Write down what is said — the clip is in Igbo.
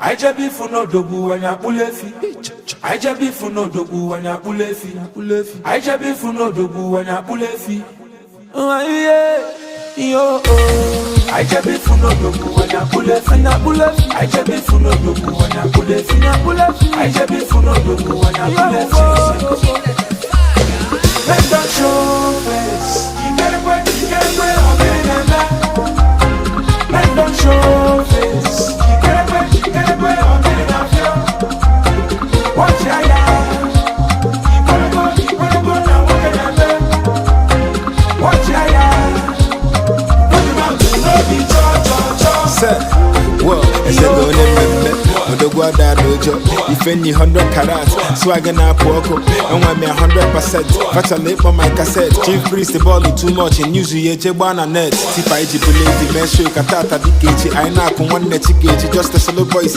I just be for no dogu when I pull a fee. I just be for no dogu when I pull a fee. I just be for no dogu when I pull a fee. Oh yeah, yo. I just be for no dogu when I pull a fee. I just be for no dogu when I pull a fee. I just be for no dogu when I pull a fee. Men don't show face. You get away, I'm in that. Men don't show face. Watch ya, you wanna go now, what can I do? Watch ya, put him out to no be cho. Sir, well, it's a no name. The Guada Dojo, if any 100 carats, swagger na poco, and want me 100%. Fat a lip on my cassette. Chief priest the ball too much in usually a Jebana net. Tipa Iji believe the measure Katata Dikiji, I knock on one net gauge, just a solo voice